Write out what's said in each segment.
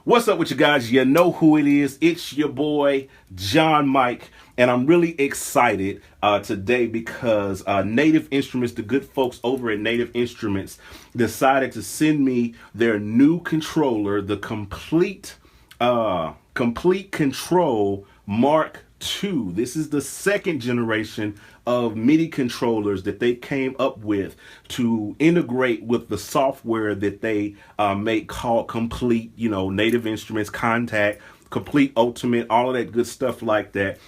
What's up with you guys? You know who it is. It's your boy, John Mike. And I'm really excited today because Native Instruments, the good folks over at Native Instruments, decided to send me their new controller, the Komplete Kontrol MK2. This is the second generation of MIDI controllers that they came up with to integrate with the software that they make called Komplete, Native Instruments, Contact, Komplete Ultimate, all of that good stuff like that.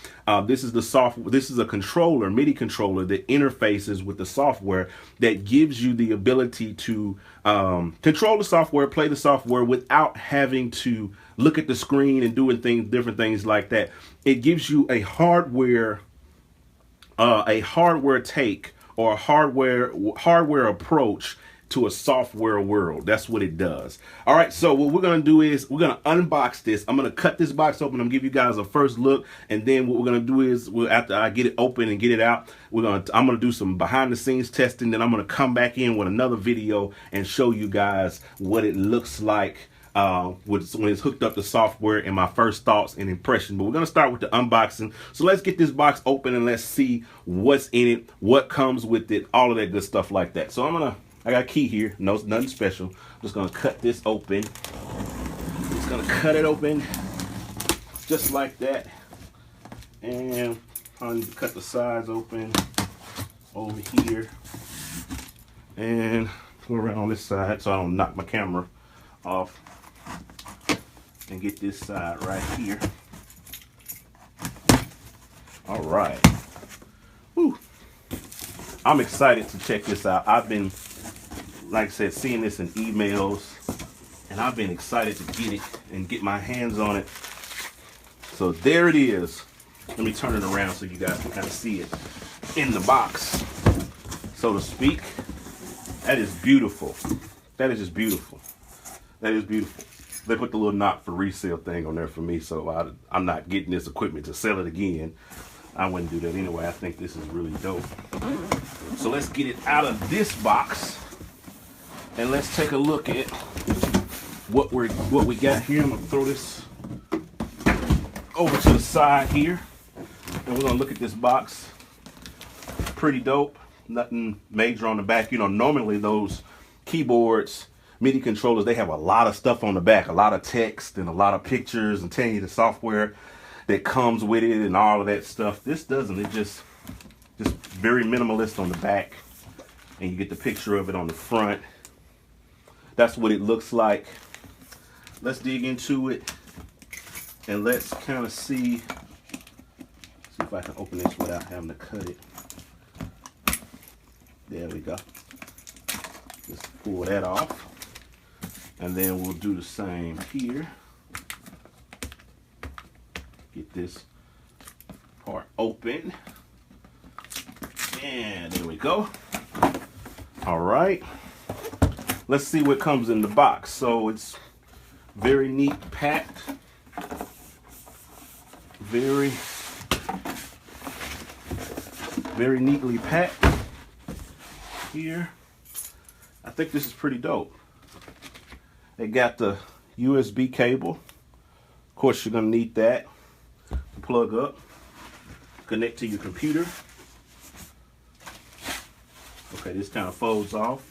This is the software. This is a controller, MIDI controller that interfaces with the software that gives you the ability to control the software, play the software without having to look at the screen and doing different things like that. It gives you a hardware take or a hardware approach to a software world. That's what it does. All right, so what we're gonna do is we're gonna unbox this. I'm gonna cut this box open. I'm gonna give you guys a first look, and then what we're gonna do is after I get it open and get it out, I'm gonna do some behind the scenes testing. Then I'm gonna come back in with another video and show you guys what it looks like when it's hooked up to software and my first thoughts and impressions. But we're gonna start with the unboxing. So let's get this box open and let's see what's in it, what comes with it, all of that good stuff like that. So I got a key here. No, it's nothing special. I'm just gonna cut this open. Just gonna cut it open just like that, and I need to cut the sides open over here and go around on this side so I don't knock my camera off, and get this side right here. All right. Whew. I'm excited to check this out. I've been, like I said, seeing this in emails, and I've been excited to get it and get my hands on it. So there it is. Let me turn it around so you guys can kind of see it in the box, so to speak. That is beautiful. That is just beautiful. That is beautiful. They put the little not for resale thing on there for me, so I'm not getting this equipment to sell it again. I wouldn't do that anyway. I think this is really dope. So let's get it out of this box and let's take a look at what we got here. I'm gonna throw this over to the side here, and we're gonna look at this box. Pretty dope. Nothing major on the back. Normally those keyboards, MIDI controllers, they have a lot of stuff on the back, a lot of text and a lot of pictures and telling you the software that comes with it and all of that stuff. This doesn't. It just very minimalist on the back, and you get the picture of it on the front. That's what it looks like. Let's dig into it and let's kind of see if I can open this without having to cut it. There we go. Let's pull that off, and then we'll do the same here. Get this part open, and there we go. All right, let's see what comes in the box. So it's very neat packed, very neatly packed here. I think this is pretty dope. They got the USB cable. Of course, you're gonna need that to plug up, connect to your computer. Okay, this kind of folds off,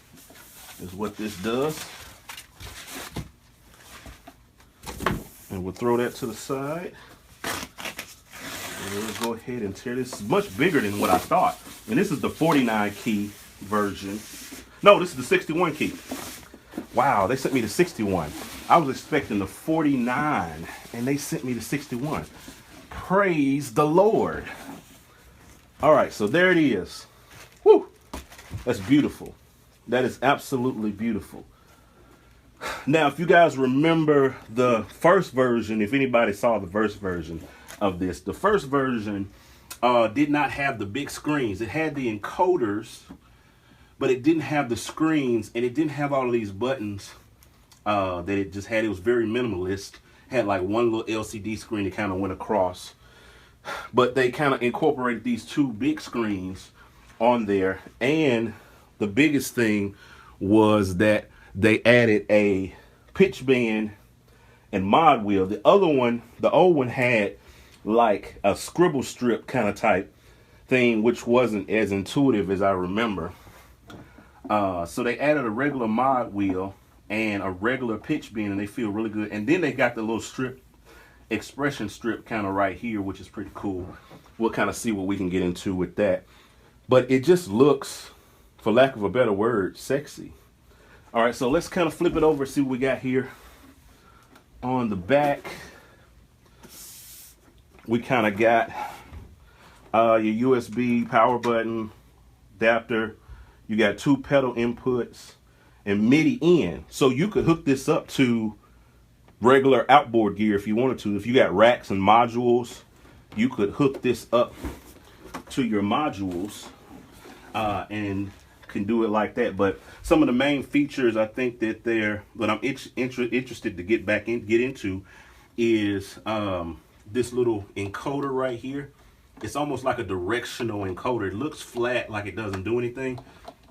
is what this does. And we'll throw that to the side. And we'll go ahead and tear this. It's much bigger than what I thought. And this is the 49 key version. No, this is the 61 key. Wow, they sent me the 61. I was expecting the 49, and they sent me the 61. Praise the Lord. All right, so there it is. Woo! That's beautiful. That is absolutely beautiful. Now, if you guys remember the first version, if anybody saw the first version of this, the first version did not have the big screens. It had the encoders, but it didn't have the screens, and it didn't have all of these buttons that it just had. It was very minimalist. Had like one little LCD screen that kind of went across, but they kind of incorporated these two big screens on there. And the biggest thing was that they added a pitch bend and mod wheel. The other one, the old one, had like a scribble strip kind of type thing, which wasn't as intuitive as I remember. So they added a regular mod wheel and a regular pitch bend, and they feel really good. And then they got the little strip, expression strip kind of right here, which is pretty cool. We'll kind of see what we can get into with that. But it just looks, for lack of a better word, sexy. All right, so let's kind of flip it over, see what we got here. On the back, we kind of got your USB power button, adapter. You got 2 pedal inputs and MIDI in. So you could hook this up to regular outboard gear if you wanted to. If you got racks and modules, you could hook this up to your modules and can do it like that. But some of the main features I think that I'm interested to get into is this little encoder right here. It's almost like a directional encoder. It looks flat, like it doesn't do anything,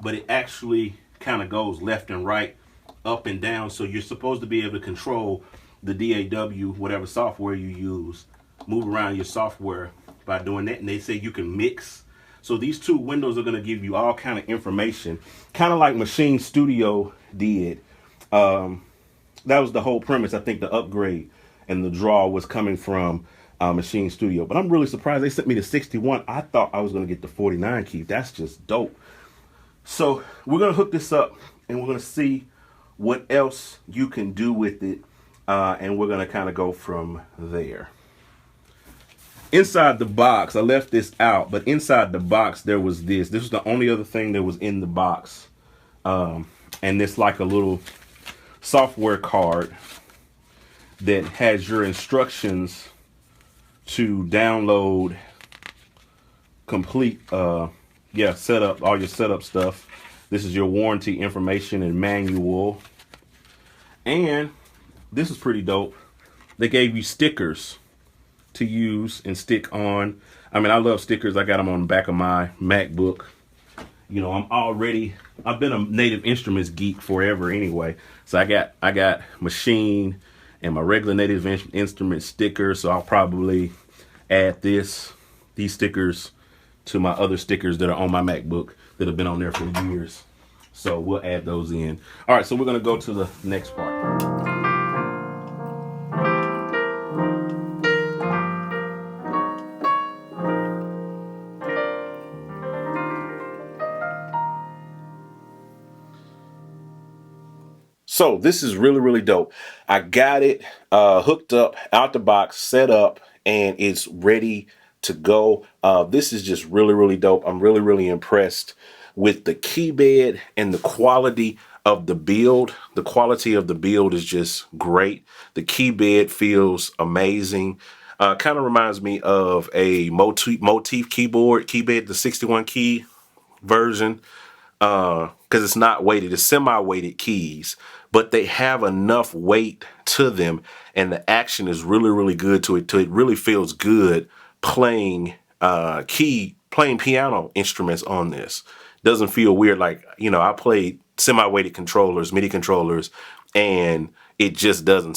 but it actually kind of goes left and right, up and down. So you're supposed to be able to control the DAW, whatever software you use, move around your software by doing that. And they say you can mix. So these 2 windows are going to give you all kind of information, kind of like Machine Studio did. That was the whole premise. I think the upgrade and the draw was coming from Machine Studio. But I'm really surprised they sent me the 61. I thought I was going to get the 49 key. That's just dope. So we're going to hook this up and we're going to see what else you can do with it. And we're going to kind of go from there. Inside the box, I left this out, but inside the box there was this. This was the only other thing that was in the box. And it's like a little software card that has your instructions to download complete setup, all your setup stuff. This is your warranty information and manual. And this is pretty dope. They gave you stickers to use and stick on. I mean, I love stickers. I got them on the back of my MacBook. You know, I've been a Native Instruments geek forever anyway. So I got Machine and my regular Native Instruments sticker. So I'll probably add these stickers to my other stickers that are on my MacBook that have been on there for years. So we'll add those in. All right, so we're gonna go to the next part. So this is really, really dope. I got it hooked up, out the box, set up, and it's ready to go. This is just really, really dope. I'm really, really impressed with the key bed and the quality of the build. The quality of the build is just great. The key bed feels amazing. Kind of reminds me of a motif keyboard, key bed, the 61 key version. Because it's not weighted, it's semi-weighted keys, but they have enough weight to them, and the action is really, really good to it. It really feels good playing playing piano instruments on this. Doesn't feel weird. Like, you know, I played semi-weighted controllers, MIDI controllers, and it just doesn't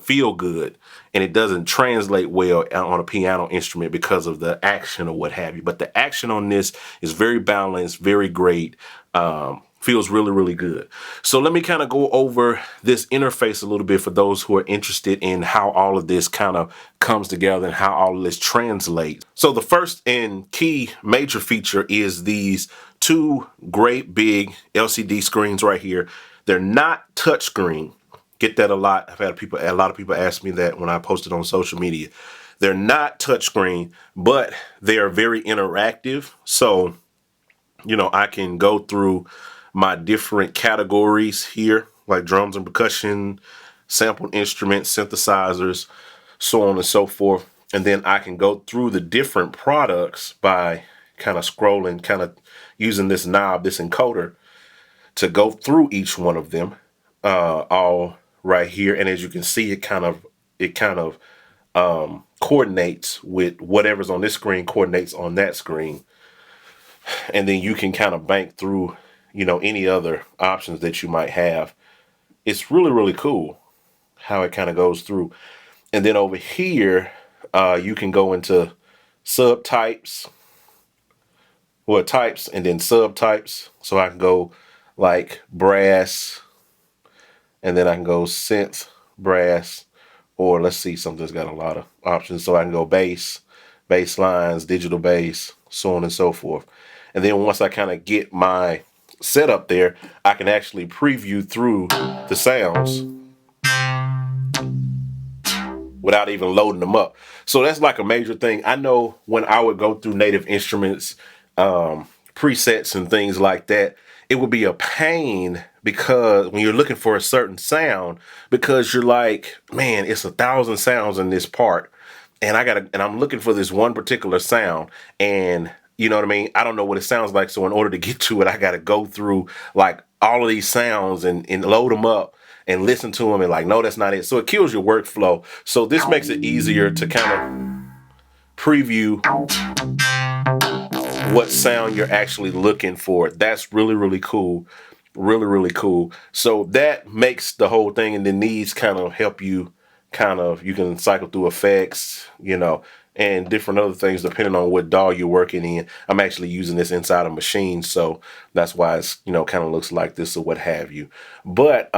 feel good, and it doesn't translate well on a piano instrument because of the action or what have you. But the action on this is very balanced, very great. Feels really, really good. So let me kind of go over this interface a little bit for those who are interested in how all of this kind of comes together and how all of this translates. So the first and key major feature is these 2 great big LCD screens right here. They're not touchscreen. Get that a lot. I've had a lot of people ask me that when I posted on social media. They're not touchscreen, but they are very interactive. So, you know, I can go through my different categories here, like drums and percussion, sampled instruments, synthesizers, so on and so forth. And then I can go through the different products by kind of scrolling, kind of using this knob, this encoder, to go through each one of them, all right here. And as you can see, it kind of coordinates with whatever's on this screen, coordinates on that screen. And then you can kind of bank through, you know, any other options that you might have. It's really, really cool. how it kind of goes through. And then over here, you can go into subtypes, well, types and then subtypes. So I can go like brass, and then I can go synth, brass, or let's see, something that's got a lot of options. So I can go bass, bass lines, digital bass, so on and so forth. And then once I kind of get my setup there, I can actually preview through the sounds without even loading them up. So that's like a major thing. I know when I would go through Native Instruments, presets and things like that, it would be a pain because when you're looking for a certain sound, because you're like, man, it's 1,000 sounds in this part, and I'm looking for this one particular sound, and you know what I mean? I don't know what it sounds like. So in order to get to it, I gotta go through like all of these sounds and load them up and listen to them and like, no, that's not it. So it kills your workflow. So this makes it easier to kind of preview what sound you're actually looking for. That's really, really cool. Really, really cool. So that makes the whole thing, and then these kind of help you you can cycle through effects, you know, and different other things depending on what DAW you're working in. I'm actually using this inside a machine, so that's why it's, you know, kind of looks like this or what have you. But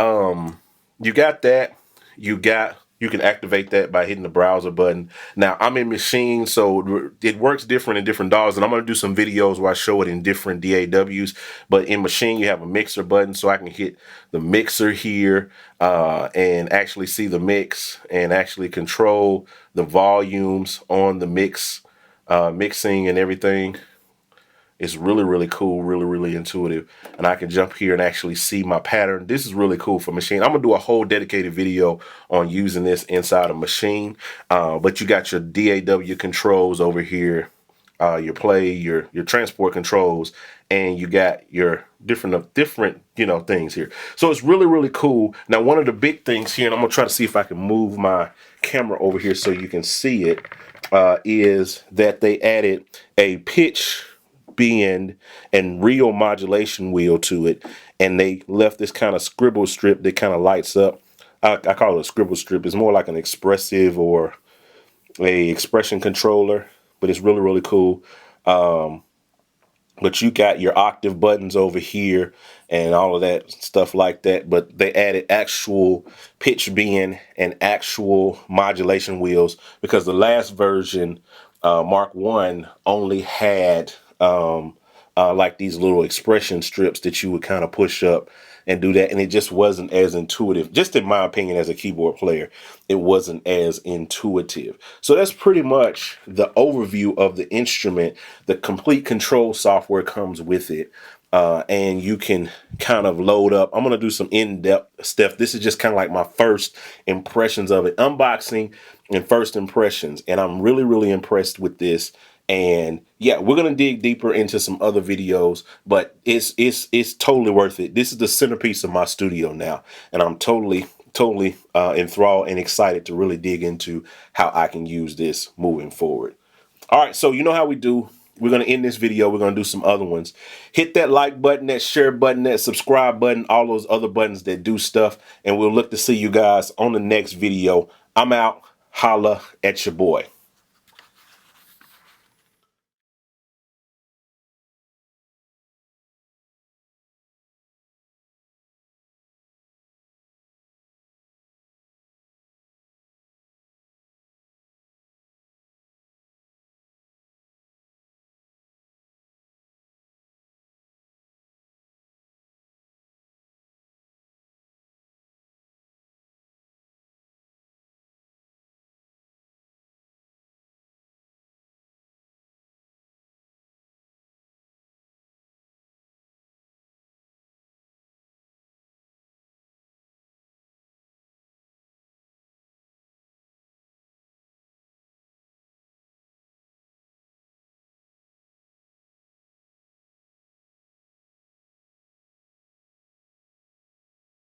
you got that. You can activate that by hitting the browser button. Now I'm in machine, so it works different in different DAWs, and I'm gonna do some videos where I show it in different DAWs. But in machine, you have a mixer button, so I can hit the mixer here and actually see the mix and actually control the volumes on the mixing and everything. It's really, really cool, really, really intuitive. And I can jump here and actually see my pattern. This is really cool for machine. I'm gonna do a whole dedicated video on using this inside a machine. But you got your DAW controls over here, your play, your transport controls, and you got your different you know, things here. So it's really, really cool. Now, one of the big things here, and I'm gonna try to see if I can move my camera over here so you can see it, is that they added a pitch bend and real modulation wheel to it, and they left this kind of scribble strip that kind of lights up. I call it a scribble strip. It's more like an expressive or a expression controller, but it's really, really cool. But you got your octave buttons over here and all of that stuff like that. But they added actual pitch bend and actual modulation wheels, because the last version, Mark 1, only had like these little expression strips that you would kind of push up and do that, and it just wasn't as intuitive. Just in my opinion, as a keyboard player, it wasn't as intuitive. So that's pretty much the overview of the instrument. The Komplete Kontrol software comes with it, and you can kind of load up. I'm going to do some in-depth stuff. This is just kind of like my first impressions of it, unboxing and first impressions, and I'm really, really impressed with this. And yeah, we're gonna dig deeper into some other videos, but it's totally worth it. This is the centerpiece of my studio now, and I'm totally enthralled and excited to really dig into how I can use this moving forward. All right, so you know how we do. We're gonna end this video. We're gonna do some other ones. Hit that like button, that share button, that subscribe button, all those other buttons that do stuff, and we'll look to see you guys on the next video. I'm out. Holla at your boy.